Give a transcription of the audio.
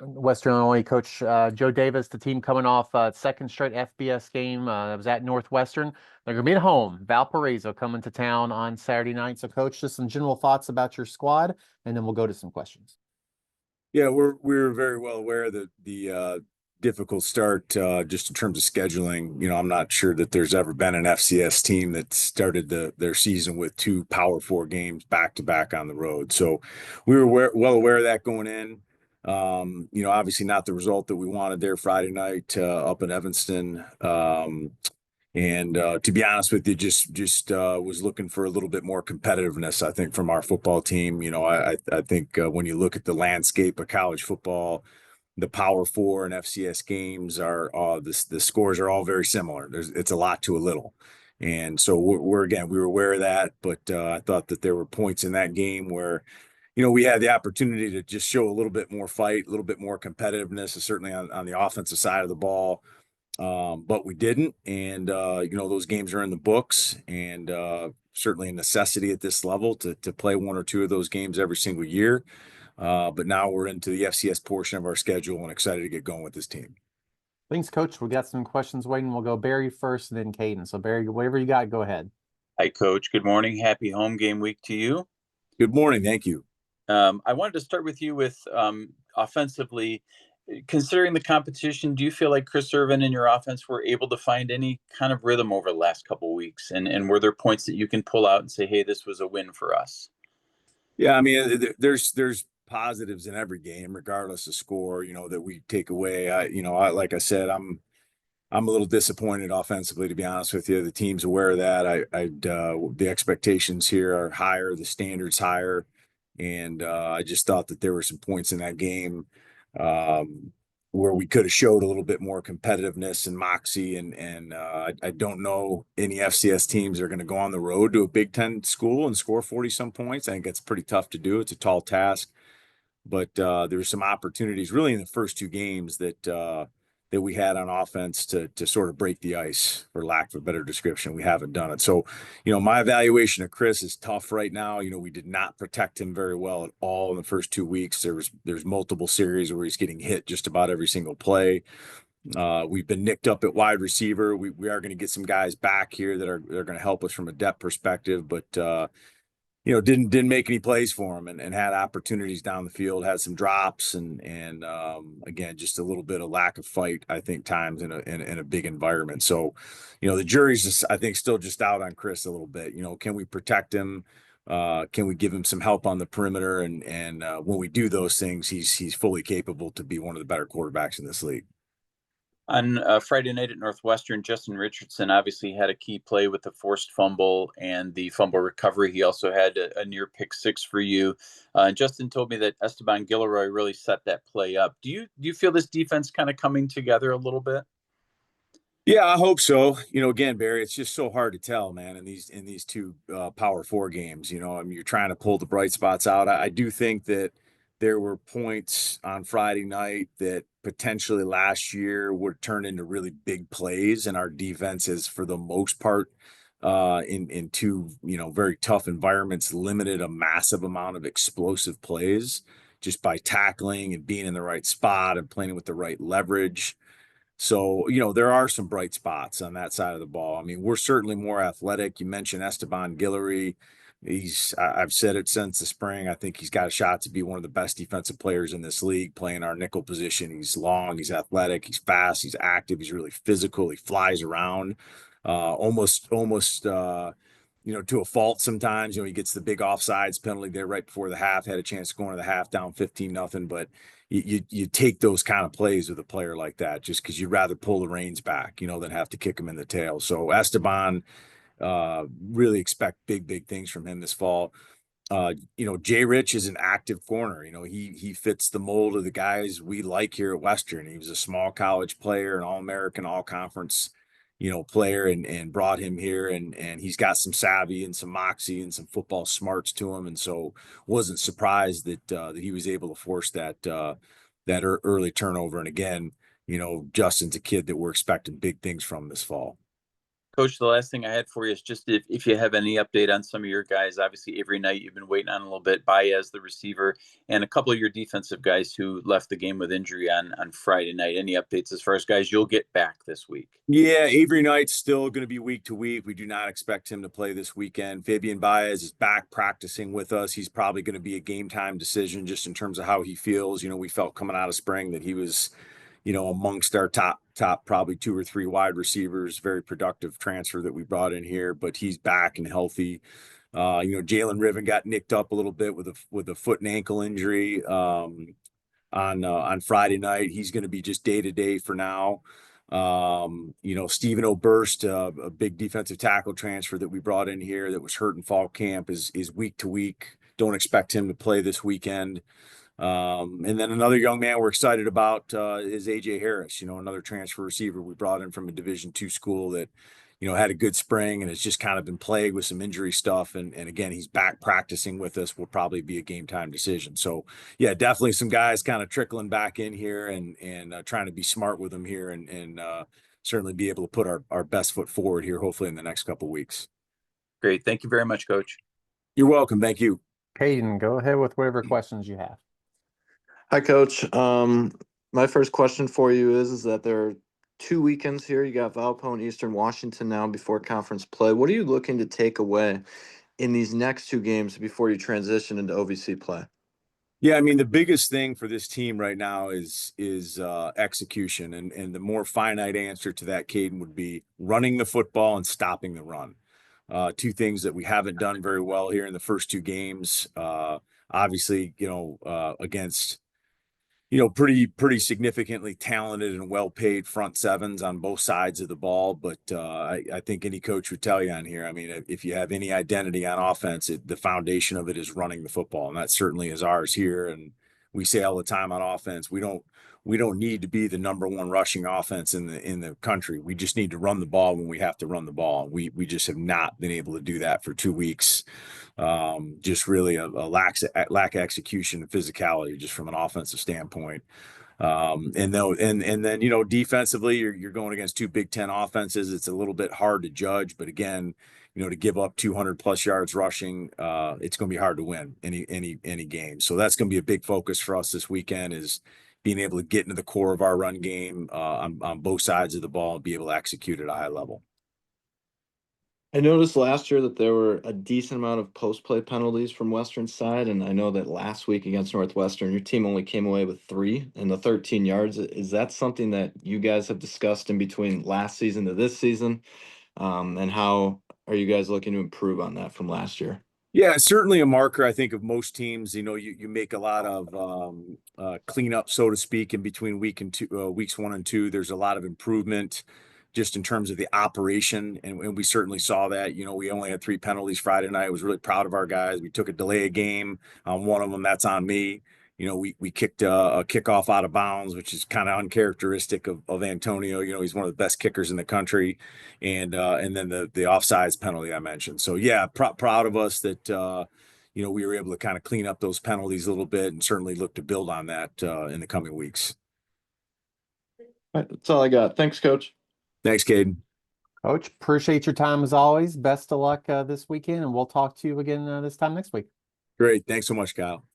Western Illinois coach Joe Davis, the team coming off second straight FBS game. That was at Northwestern. They're going to be at home. Valparaiso coming to town on Saturday night. So, coach, just some general thoughts about your squad, and then we'll go to some questions. Yeah, we're very well aware that the difficult start just in terms of scheduling. I'm not sure that there's ever been an FCS team that started their season with two Power Four games back to back on the road. So we were well aware of that going in. Obviously not the result that we wanted there Friday night up in Evanston. And to be honest with you, just was looking for a little bit more competitiveness, I think, from our football team. I think when you look at the landscape of college football, the Power Four and FCS games are the scores are all very similar. It's a lot to a little, and so we were aware of that, but I thought that there were points in that game where we had the opportunity to just show a little bit more fight, a little bit more competitiveness, certainly on the offensive side of the ball. But we didn't. And, those games are in the books and certainly a necessity at this level to play one or two of those games every single year. But now we're into the FCS portion of our schedule and excited to get going with this team. Thanks, coach. We got some questions waiting. We'll go Barry first, and then Caden. So, Barry, whatever you got, go ahead. Hi, Coach. Good morning. Happy home game week to you. Good morning. Thank you. I wanted to start with you with offensively. Considering the competition, do you feel like Chris Irvin and your offense were able to find any kind of rhythm over the last couple of weeks? And were there points that you can pull out and say, hey, this was a win for us? Yeah, I mean, there's positives in every game, regardless of score, that we take away. Like I said, I'm a little disappointed offensively, to be honest with you. The team's aware of that. The expectations here are higher, the standards higher, and I just thought that there were some points in that game where we could have showed a little bit more competitiveness and moxie. And I don't know any FCS teams are going to go on the road to a Big Ten school and score 40 some points. I think that's pretty tough to do. It's a tall task, but there were some opportunities really in the first two games that we had on offense to sort of break the ice, for lack of a better description. We haven't done it. So, my evaluation of Chris is tough right now. We did not protect him very well at all in the first 2 weeks. There's multiple series where he's getting hit just about every single play. We've been nicked up at wide receiver. We are going to get some guys back here that are going to help us from a depth perspective, but didn't make any plays for him and had opportunities down the field, had some drops and again, just a little bit of lack of fight, I think, times in a big environment. So, the jury's just, I think, still just out on Chris a little bit. Can we protect him? Can we give him some help on the perimeter? And when we do those things, he's fully capable to be one of the better quarterbacks in this league. On Friday night at Northwestern, Justin Richardson obviously had a key play with the forced fumble and the fumble recovery. He also had a near pick six for you. Justin told me that Esteban Gilroy really set that play up. Do you feel this defense kind of coming together a little bit? Yeah, I hope so. Again, Barry, it's just so hard to tell, man, in these two Power Four games. I mean, you're trying to pull the bright spots out. I do think that there were points on Friday night that potentially last year would turn into really big plays, and our defense is, for the most part, in two very tough environments, limited a massive amount of explosive plays just by tackling and being in the right spot and playing with the right leverage. So, there are some bright spots on that side of the ball. I mean, we're certainly more athletic. You mentioned Esteban Guillory. I've said it since the spring. I think he's got a shot to be one of the best defensive players in this league, playing our nickel position. He's long, he's athletic, he's fast, he's active, he's really physical. He flies around, almost, to a fault sometimes. He gets the big offsides penalty there right before the half, had a chance to go into the half down 15-0, but you take those kind of plays with a player like that just because you'd rather pull the reins back, than have to kick him in the tail. So Esteban, really expect big things from him this fall. Jay Rich is an active corner. He fits the mold of the guys we like here at Western. He was a small college player, an All-American, all-conference, player, and brought him here, and he's got some savvy and some moxie and some football smarts to him, and so wasn't surprised that he was able to force that early turnover. And again, Justin's a kid that we're expecting big things from this fall. Coach, the last thing I had for you is just if you have any update on some of your guys. Obviously, every night you've been waiting on a little bit. Baez, the receiver, and a couple of your defensive guys who left the game with injury on Friday night. Any updates as far as guys you'll get back this week? Yeah, Avery Knight's still going to be week to week. We do not expect him to play this weekend. Fabian Baez is back practicing with us. He's probably going to be a game time decision just in terms of how he feels. You know, we felt coming out of spring that he was, you know, amongst our top probably 2 or 3 wide receivers. Very productive transfer that we brought in here, but he's back and healthy. You know, Jalen Riven got nicked up a little bit with a foot and ankle injury on Friday night. He's going to be just day to day for now. You know, Stephen Oberst, a big defensive tackle transfer that we brought in here that was hurt in fall camp, is week to week. Don't expect him to play this weekend. And then another young man we're excited about is AJ Harris, you know, another transfer receiver we brought in from a Division II school that, you know, had a good spring and has just kind of been plagued with some injury stuff. And again, he's back practicing with us. Will probably be a game time decision. So yeah, definitely some guys kind of trickling back in here and trying to be smart with them here and certainly be able to put our best foot forward here, hopefully in the next couple of weeks. Great. Thank you very much, Coach. You're welcome. Thank you. Caden, go ahead with whatever questions you have. Hi, Coach. My first question for you is that there are 2 weekends here. You got Valpo and Eastern Washington now before conference play. What are you looking to take away in these next 2 games before you transition into OVC play? Yeah, I mean, the biggest thing for this team right now is execution. And the more finite answer to that, Caden, would be running the football and stopping the run. 2 things that we haven't done very well here in the first 2 games. Obviously, you know, against, you know, pretty significantly talented and well-paid front sevens on both sides of the ball. But I think any coach would tell you on here, I mean, if you have any identity on offense, the foundation of it is running the football. And that certainly is ours here. And we say all the time on offense, we don't need to be the #1 rushing offense in the country. We just need to run the ball when we have to run the ball. We just have not been able to do that for 2 weeks. Just really a lack of execution and physicality just from an offensive standpoint. And then, you know, defensively, you're going against 2 Big Ten offenses. It's a little bit hard to judge, but again, you know, to give up 200 plus yards rushing, it's going to be hard to win any game. So that's going to be a big focus for us this weekend, is being able to get into the core of our run game on both sides of the ball and be able to execute at a high level. I noticed last year that there were a decent amount of post-play penalties from Western side, and I know that last week against Northwestern, your team only came away with 3 in the 13 yards. Is that something that you guys have discussed in between last season to this season? And how are you guys looking to improve on that from last year? Yeah, it's certainly a marker, I think, of most teams. You know, you make a lot of cleanup, so to speak, in between weeks 1 and 2. There's a lot of improvement just in terms of the operation, and we certainly saw that. You know, we only had 3 penalties Friday night. I was really proud of our guys. We took a delay of game on one of them. That's on me. You know, we kicked a kickoff out of bounds, which is kind of uncharacteristic of Antonio. You know, he's one of the best kickers in the country. And then the offsides penalty I mentioned. So yeah, proud of us that you know, we were able to kind of clean up those penalties a little bit, and certainly look to build on that in the coming weeks. All right, that's all I got. Thanks, Coach. Thanks, Caden. Coach, appreciate your time as always. Best of luck this weekend, and we'll talk to you again this time next week. Great. Thanks so much, Kyle.